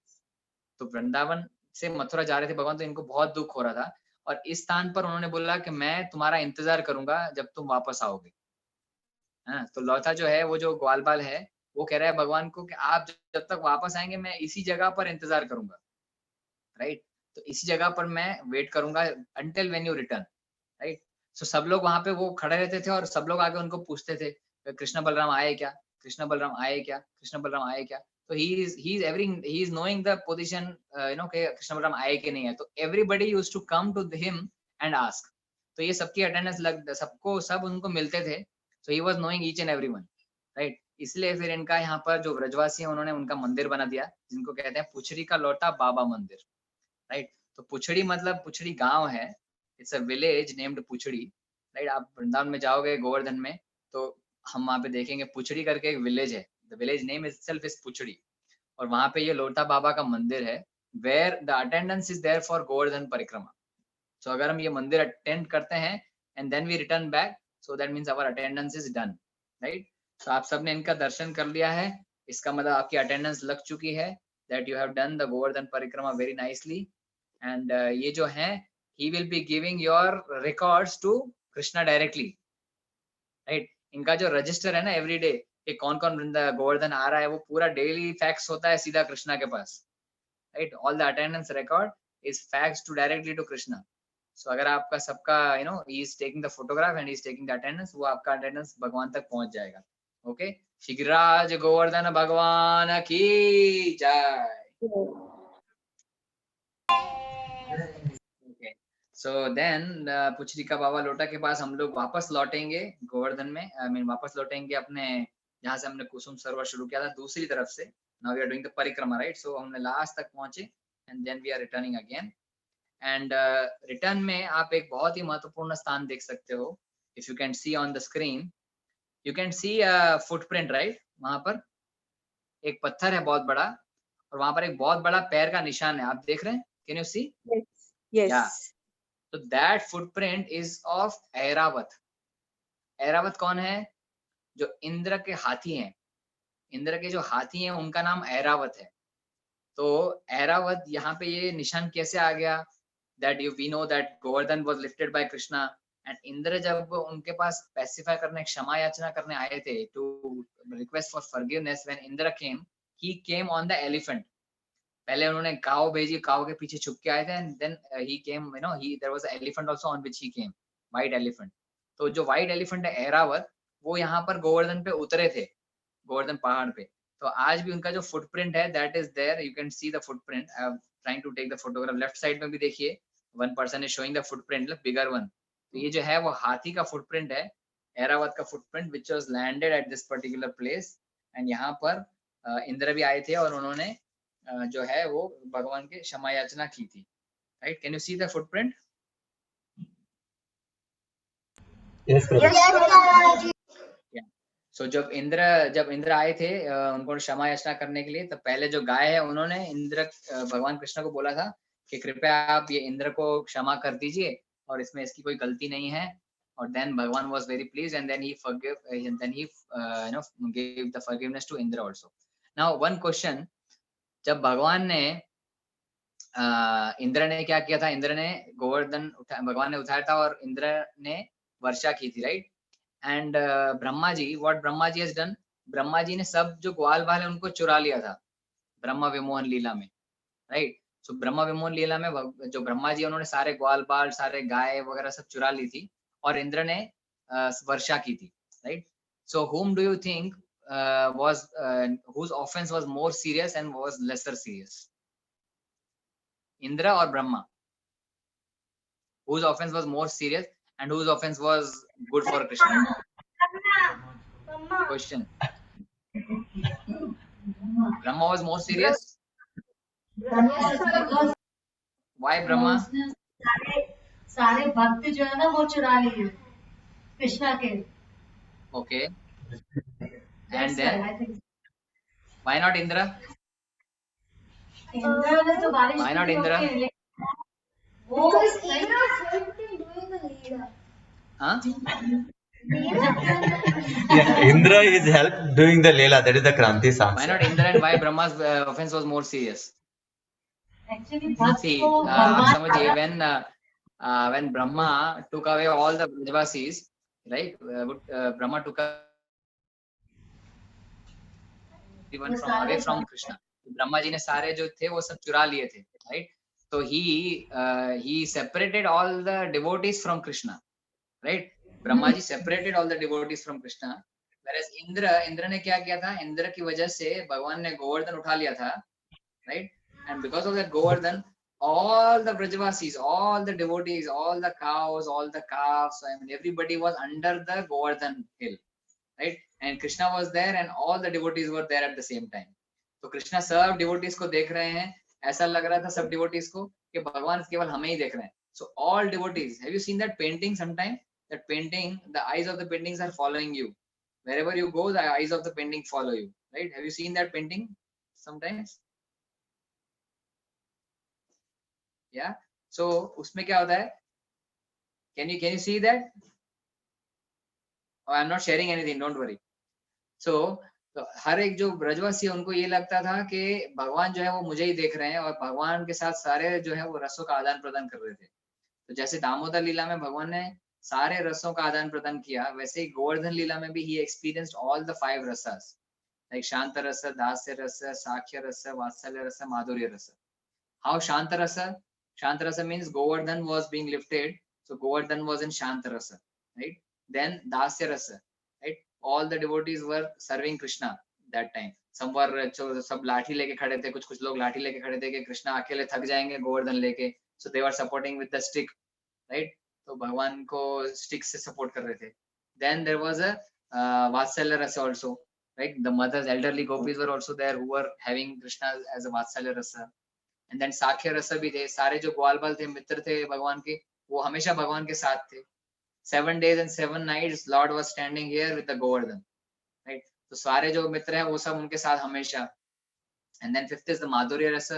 तो वृंदावन से मथुरा जा रहे थे भगवान, तो इनको बहुत दुख हो रहा था. और इस स्थान पर उन्होंने बोला कि मैं तुम्हारा इंतजार करूंगा जब तुम वापस आओगे. हाँ, तो लौथा जो है, वो जो ग्वालबाल है, वो कह रहा है भगवान को कि आप जब तक वापस आएंगे मैं इसी जगह पर इंतजार करूंगा, राइट. तो इसी जगह पर मैं वेट करूंगा until when you return, right. So सब लोग वहां पे वो खड़े रहते थे और सब लोग आगे उनको पूछते थे कृष्ण बलराम आए क्या, कृष्ण बलराम आए क्या, कृष्ण बलराम आए क्या. तो he is knowing the position, कि कृष्ण बलराम आए कि नहीं है. तो everybody used to come to him and ask. तो ये सबकी अटेंडेंस सबको सब उनको मिलते थे. So he was knowing each and everyone, right. इसलिए फिर इनका यहाँ पर जो ब्रजवासी है उन्होंने उनका मंदिर बना दिया, जिनको कहते हैं पुछड़ी का लौटा बाबा मंदिर, राइट. तो पुछड़ी मतलब पुछड़ी गांव है. It's a village named Puchhri, right. आप वृंदावन में जाओगे गोवर्धन में तो हम वहां पे देखेंगे पुछड़ी करके एक विलेज है. The village name itself is Puchhri. और वहां पे ये लोटा बाबा का मंदिर है, where the attendance is there for Govardhan parikrama. So अगर हम ये मंदिर अटेंड करते हैं and then we return back, so that means our attendance is done, right. तो आप सबने इनका दर्शन कर लिया है, इसका मतलब आपकी अटेंडेंस लग चुकी है, that you have done the Govardhan parikrama very nicely. And ये जो है, he will be giving your records to Krishna directly, right. इनका जो रजिस्टर है ना एवरी डे कि कौन कौन गोवर्धन आ रहा है, वो पूरा डेली फैक्स होता है सीधा कृष्णा के पास, right. All the attendance record is fax to directly to Krishna. So अगर आपका सबका he is taking the photograph and he is taking the attendance, वो आपका अटेंडेंस भगवान तक पहुंच जाएगा. ओके. शीघ्राज गोवर्धन भगवान की जय. ओके. सो देन पुछरी का बाबा लोटा के पास हम लोग वापस लौटेंगे गोवर्धन में. आई मीन वापस लौटेंगे अपने जहाँ से हमने कुसुम सरोवर शुरू किया था, दूसरी तरफ से. Now we are doing the parikrama, right. So हमने लास्ट तक पहुंचे and then we are returning again. And return में आप एक बहुत ही महत्वपूर्ण स्थान देख सकते हो. If you can see on the screen, you can C footprint, right. वहां पर एक पत्थर है बहुत बड़ा, और वहां पर एक बहुत बड़ा पैर का निशान है, आप देख रहे हैं. Can you see? Yes. Yes. Yeah. So that footprint is of Airavat. Airavat कौन है? जो इंद्र के हाथी हैं. इंद्र के जो हाथी हैं उनका नाम ऐरावत है. तो ऐरावत यहाँ पे ये निशान कैसे आ गया? That we know that Govardhan was lifted by Krishna, and Indra जब उनके पास स्पेसिफाई करने, क्षमा याचना करने आए थे, to request for forgiveness, when Indra came, he came on the elephant. पहले उन्होंने काव भेजी, काव के पीछे छुप के आए थे, and then he came, you know, there was an elephant also on which he came, white elephant. तो जो white elephant है ऐरावत, वो यहाँ पर गोवर्धन पे उतरे थे, गोवर्धन पहाड़ पे. तो आज भी उनका जो फुटप्रिंट है, that is there, you can see the footprint. I am trying to take the photograph. Left side में भी देखिए, one person is showing the footprint, bigger one. तो ये जो है वो हाथी का फुटप्रिंट है, ऐरावत का footprint, which was landed at this particular place. and यहाँ पर इंद्र भी आए थे और उन्होंने जो है वो भगवान के क्षमा याचना की थी. Right. Can you see the footprint? Yes, Prabhu. सो जब इंद्र आए थे उनको क्षमा याचना करने के लिए, तो पहले जो गाय है उन्होंने भगवान कृष्ण को बोला था कि कृपया आप ये इंद्र को क्षमा कर दीजिए और इसमें इसकी कोई गलती नहीं है. और then Bhagwan was very pleased, and then he gave the forgiveness to Indra also. Now one question, जब भगवान ने इंद्र ने क्या किया था? इंद्र ने गोवर्धन भगवान ने उठाया था और इंद्र ने वर्षा की थी, right. And Brahma ji, what Brahma ji has done, Brahma ji ने सब जो ग्वाल बाल है उनको चुरा लिया था ब्रह्मा विमोहन लीला में, राइट. सो ब्रह्मा विमोहन लीला में जो ब्रह्मा जी उन्होंने सारे ग्वाल बाल, सारे गाय वगैरह सब चुरा ली थी, और इंद्र ने वर्षा की थी, right. So whom do you think was whose offense was more serious and was lesser serious? Indra or Brahma? Whose offense was more serious and whose offense was good for Krishna? Question. Brahma was more serious. Why Brahma? सारे भक्त जो है ना वो चुरा लिए कृष्णा के. Okay. And then why not Indra? Indra ने तो बारिश Why not Indra? Because Indra helped in doing the leela. Huh? Yeah, Indra is help doing the Leela. That is the Kranti song. Why not Indra, and why Brahma's offense was more serious? Actually भक्त See, को आप भगवान समझिए, when Brahma took away all the Brajavasis, right? Brahma took everyone away from Krishna. Brahma ji ने सारे जो थे वो सब चुरा लिए थे, right? So he separated all the devotees from Krishna, right? Brahma ji separated all the devotees from Krishna. Whereas Indra ने क्या किया था? इंद्र की वजह से भगवान ने गोवर्धन उठा लिया था, right? And because of that Govardhan, all the Brajavasis, all the devotees, all the cows, all the calves, I mean everybody was under the Govardhan hill, right? And Krishna was there and all the devotees were there at the same time. तो कृष्णा सब devotees को देख रहे हैं, ऐसा लग रहा था सब डिवोटीज को कि भगवान केवल हमें ही देख रहे हैं. So all devotees, have you seen that painting sometime? That painting, the eyes of the paintings are following you. Wherever you go, the eyes of the painting follow you, right? Have you seen that painting sometimes? Yeah. So उसमें क्या होता है? Can you see that? Oh, I'm not sharing anything, don't worry. So हर एक जो ब्रजवासी है उनको ये लगता था कि भगवान जो है वो मुझे ही देख रहे हैं, और भगवान के साथ सारे जो है वो रसों का आदान प्रदान कर रहे थे. तो जैसे दामोदर लीला में भगवान ने सारे रसों का आदान प्रदान किया, वैसे ही गोवर्धन लीला में भी he experienced all the 5 rasas, like शांत रस, दास्य रस, साख्य रस, वात्सल्य रस, माधुर्य रस. How शांत rasa? Shanta rasa means Govardhan was being lifted, so Govardhan was in Shanta rasa, right? Then Dasya rasa, right? All the devotees were serving Krishna that time. Some were सब लाठी लेके खड़े थे, कुछ लोग लाठी लेके खड़े थे कि कृष्णा अकेले थक जाएंगे गोवर्धन लेके, so they were supporting with the stick, right? तो भगवान को stick से support कर रहे थे. Then there was a Vatsalya rasa also, right? The mothers, elderly gopis were also there who were having Krishna as a Vatsalya rasa. And then साख्य रस भी थे, सारे जो ग्वाल बाल थे, मित्र थे भगवान के, वो हमेशा भगवान के साथ थे। 7 days and 7 nights Lord was standing here with the Govardhan, right. तो सारे जो मित्र हैं वो सब उनके साथ हमेशा। And then fifth is the madhurya rasa,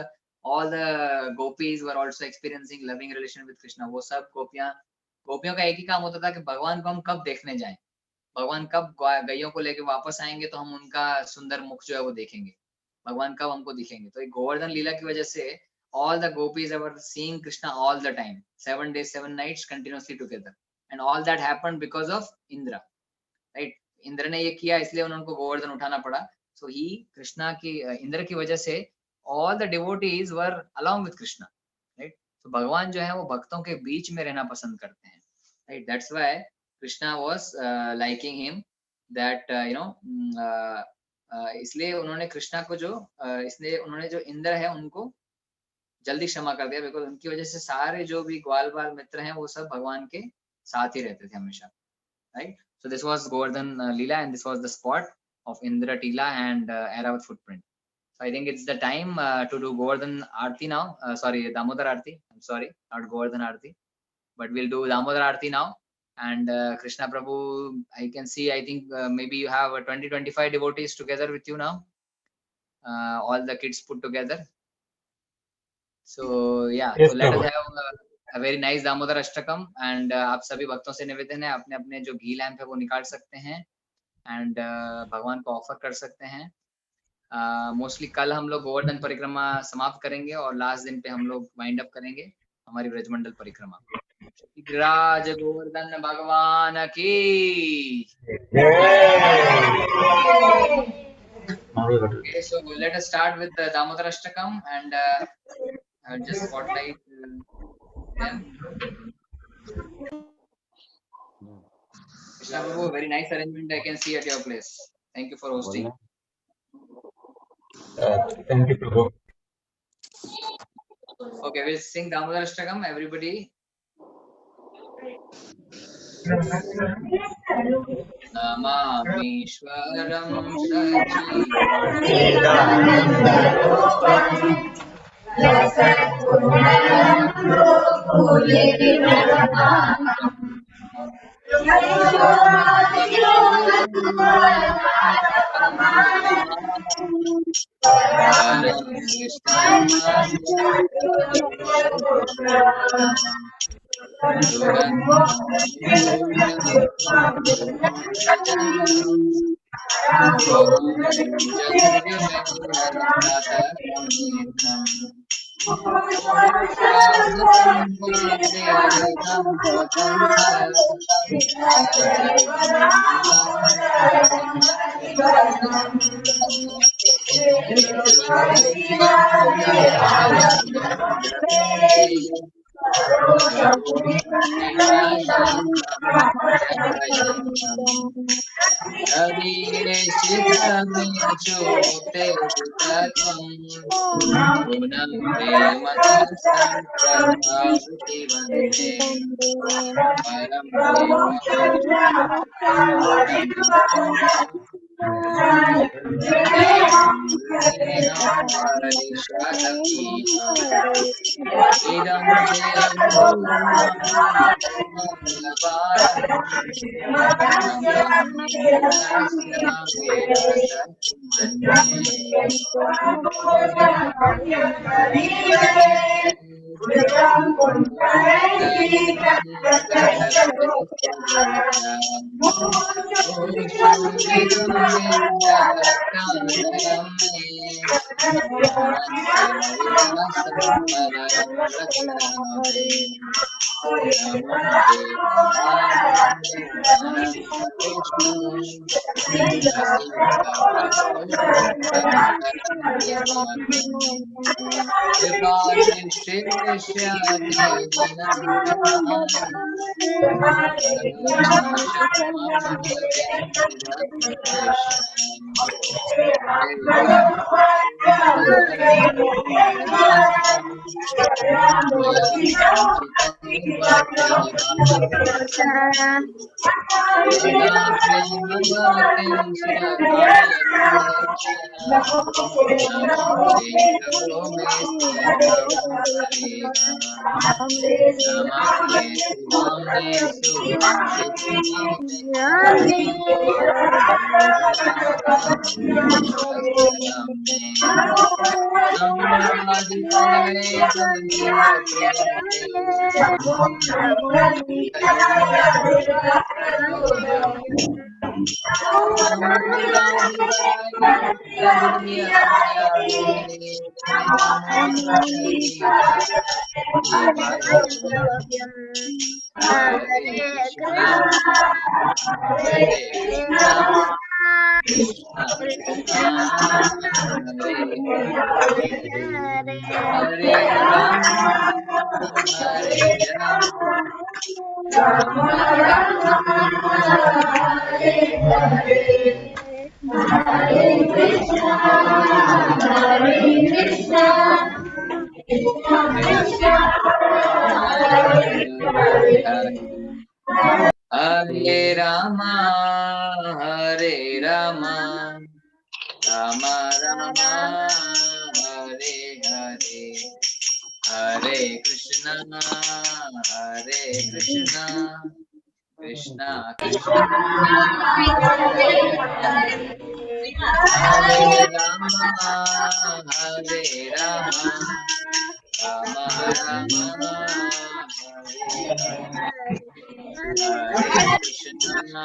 all the gopis were also experiencing loving relation with Krishna. वो सब गोपियों का एक ही काम होता था कि भगवान को हम कब देखने जाएं, भगवान कब गैयों को लेके वापस आएंगे तो हम उनका सुंदर मुख जो है वो देखेंगे, भगवान कब हमको दिखेंगे। तो गोवर्धन लीला की वजह से all the gopis were seeing Krishna all the time, 7 days 7 nights continuously together, and all that happened because of Indra, right? Indra ने ये किया इसलिए उनको गोवर्धन उठाना पड़ा। So he कृष्णा की इंद्र की वजह से all the devotees were along with Krishna, right? तो भगवान जो है वो भक्तों के बीच में रहना पसंद करते हैं, right? That's why Krishna was liking him, that इसलिए उन्होंने कृष्णा को जो इसलिए उन्होंने जो इंद्र है उनको जल्दी क्षमा कर दिया, बिकॉज उनकी वजह से सारे जो भी ग्वाल बाल मित्र हैं वो सब भगवान के साथ ही रहते थे हमेशा, right. So this was Govardhan leela and this was the spot of Indra Tila and Airavat footprint. So I think it's the time to do Govardhan aarti now, sorry Damodar aarti, I am sorry, not Govardhan aarti, but we'll do Damodar Aarti now. And Krishna Prabhu, I can see, I think maybe you have 20-25 devotees together with you now, all the kids put together. So yeah, Yes, so let us Prabhu. have a very nice Damodar Ashtakam, and आप सभी भक्तों से निवेदन है अपने अपने जो घी lamp है वो निकाल सकते हैं एंड भगवान को ऑफर कर सकते हैं। मोस्टली कल हम लोग गोवर्धन परिक्रमा समाप्त करेंगे और लास्ट दिन पे हम लोग वाइंड अप करेंगे हमारी ब्रजमंडल परिक्रमा। राज गोवर्धन भगवान की। Okay, so let us start with the Damodar Ashtakam and I'll just spotlight them. Krishna Prabhu, very nice arrangement I can see at your place. Thank you for hosting. Thank you, Prabhu. Okay, we'll sing Damodar Ashtakam, everybody. Namamishwaram Hare Rama, Hare Rama, Rama Rama, Hare Hare, Hare Krishna, Krishna Krishna, Hare Rama, Hare Rama, Rama Rama, Hare Hare, Hare Krishna,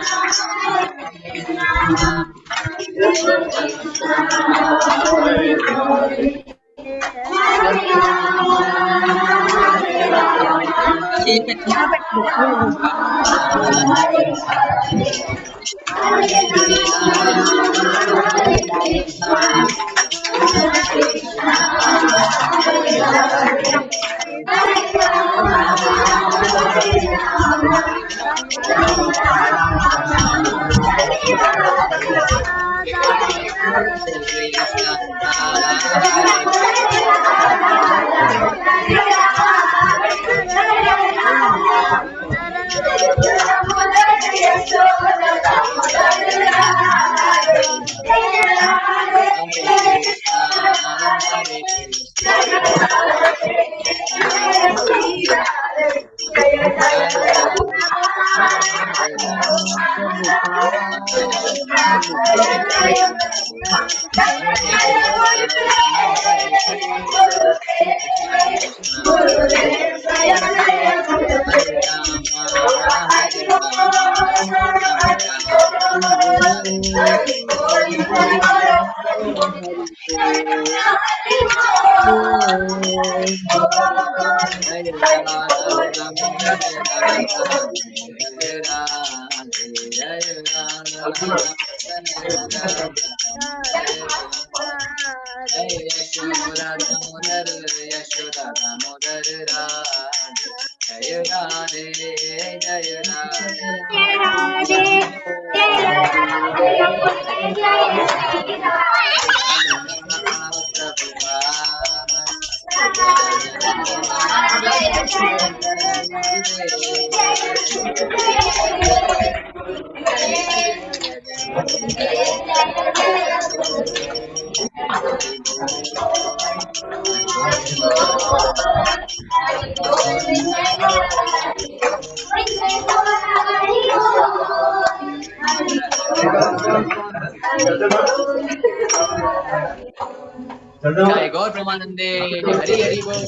जय गौर प्रमानंदे, हरि हरि बोल।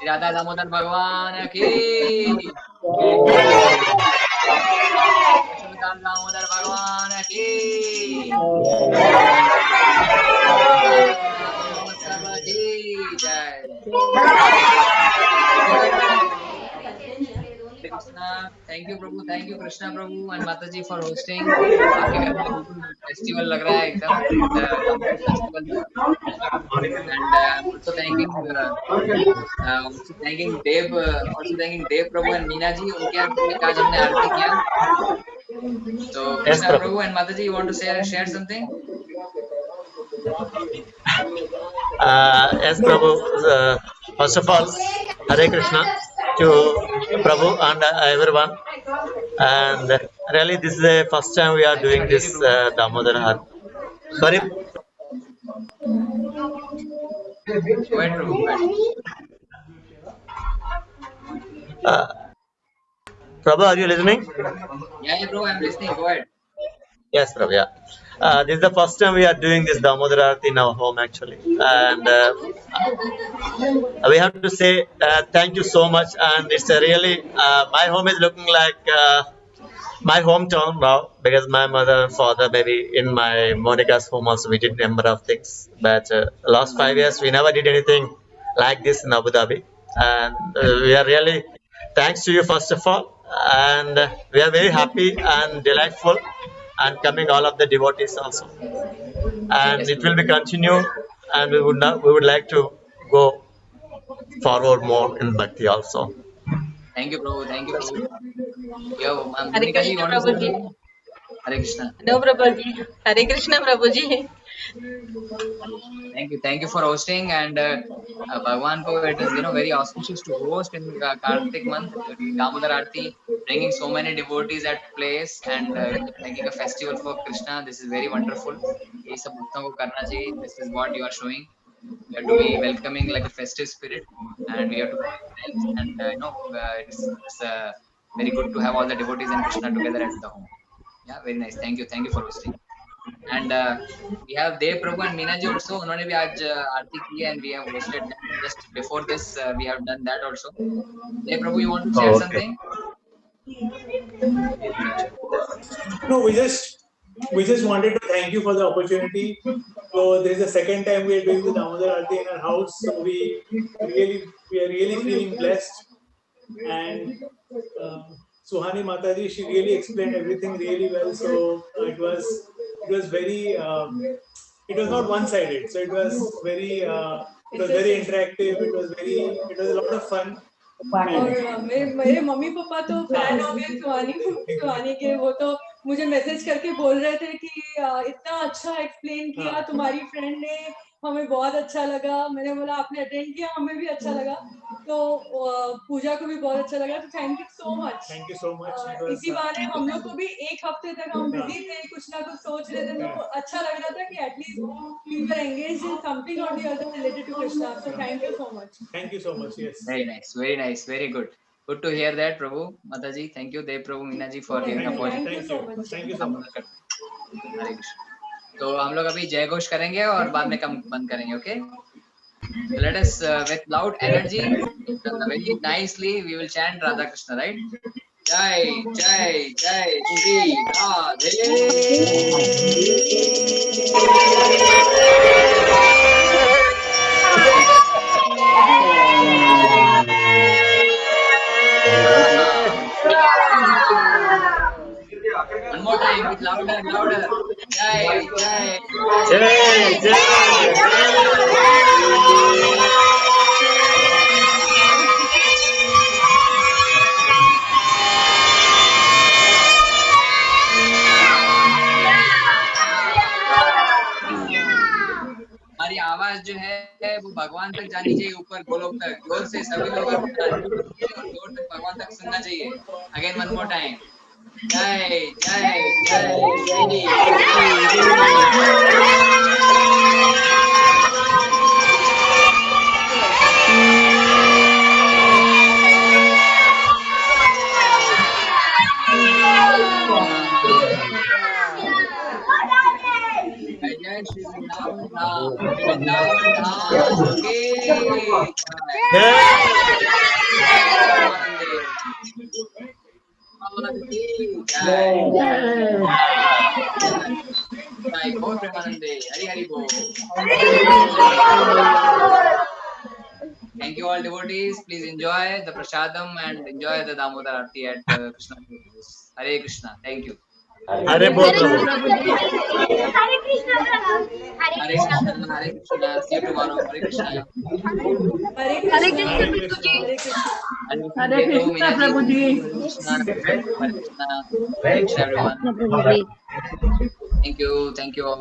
राधा दामोदर भगवान की, यशोदान दामोदर भगवान की, सबकी जय। Krishna, thank you Prabhu, thank you Krishna Prabhu and Mataji for hosting. आपके घर में बिल्कुल फेस्टिवल लग रहा है एकदम, festival. And also thanking Dev, Prabhu and Meena ji, उनके यहाँ आज हमने आरती किया। So Krishna Prabhu and Mataji, you want to share something? Yes, Prabhu. First of all, Hare Krishna to Prabhu and everyone. And really, this is the first time we are I doing cannot hear this you, Prabhu. Damodar Har. Sorry, Go ahead, Prabhu. Go ahead. uh, Prabhu, are you listening? Yeah, yeah, Prabhu, I'm listening. Go ahead. Yes, Prabhu. Yeah. This is the first time we are doing this Damodar Arati in our home actually, and we have to say thank you so much. And it's a really my home is looking like my hometown now because my mother and father maybe in my Monica's home also we did number of things, but last 5 years we never did anything like this in Abu Dhabi, and we are really thanks to you first of all, and we are very happy and delightful and coming all of the devotees also, and Yes, it will Prabhu. be continue, and we would like to go forward more in bhakti also. Thank you, Prabhu. Thank you, Prabhu. Yo, Hare Monica ji, you Krishna want to say Prabhuji. something? Hare Krishna. No Prabhuji. Hare Krishna Prabhuji. Thank you for hosting. And Bhagwan ko, it is very auspicious to host in Kartik month during Damodar Aarti, bringing so many devotees at place and making a festival for Krishna. This is very wonderful. ये सब भक्तों को करना चाहिए. This is what you are showing. We have to be welcoming like a festive spirit, and we have to friends, and it's very good to have all the devotees and Krishna together at the home. Yeah, very nice. Thank you for hosting. And we have Dev Prabhu and Meena ji also. उन्होंने भी आज आरती की है, and we have hosted them. Just before this, we have done that also. Dev Prabhu, you want to share Oh, okay. something? No, we just wanted to thank you for the opportunity. So this is the second time we are doing the Damodar Aarti in our house. So we are really feeling blessed. And Suhani Mataji, she really explained everything really well. So it was very it was not one-sided. So it was very interactive. It was a lot of fun. और मेरे mummy papa तो fan हो गए सुहानी के। वो तो मुझे message करके बोल रहे थे कि इतना अच्छा एक्सप्लेन किया तुम्हारी फ्रेंड ने, हमें बहुत अच्छा लगा। मैंने बोला आपने अटेंड किया, हमें भी अच्छा लगा, तो पूजा को भी बहुत अच्छा लगा। तो thank you so much. Thank you so much. इसी बारे हम लोग को भी एक हफ्ते तक हम बिजी थे, कुछ ना कुछ सोच रहे थे, तो अच्छा लग रहा था कि at least we were engaged in something और the other related to Krishna. So thank you so much. Thank you so much. Yes. Very nice, very good. Good to hear that, Prabhu. Mataji, thank you. Dev Prabhu, Meena ji for giving opportunity. Thank you. Thank you so much. हरे कृष्ण। तो हम लोग अभी जय घोष करेंगे और बाद में कम बंद करेंगे, okay? So let us with loud energy, very nicely we will chant Radha Krishna, right? Jai Jai Jai Shri One more time with louder, louder. Jai Jai Jai, Jai. हमारी आवाज जो है वो भगवान तक जानी चाहिए, ऊपर गोलोक तक। जोर से सभी लोग अपना और जोर तक भगवान तक सुनना चाहिए। Again one more time. जय जय जय श्री जय जय श्री वृंदावन धाम, वृंदावन धाम की जय गौर प्रेमानंदे, हरि हरि बोल। Thank you all devotees. Please enjoy the prasadam and enjoy the Damodar Aarti at Krishna house. Hare Krishna. Thank you. Hare Bol Prabhu. Hare Krishna Prabhu. Hare Krishna. Hare Krishna. See you tomorrow. Hare Krishna. Hare Krishna Hare Krishna Prabhuji. Hare Krishna. Hare Krishna everyone. Thank you. Thank you all.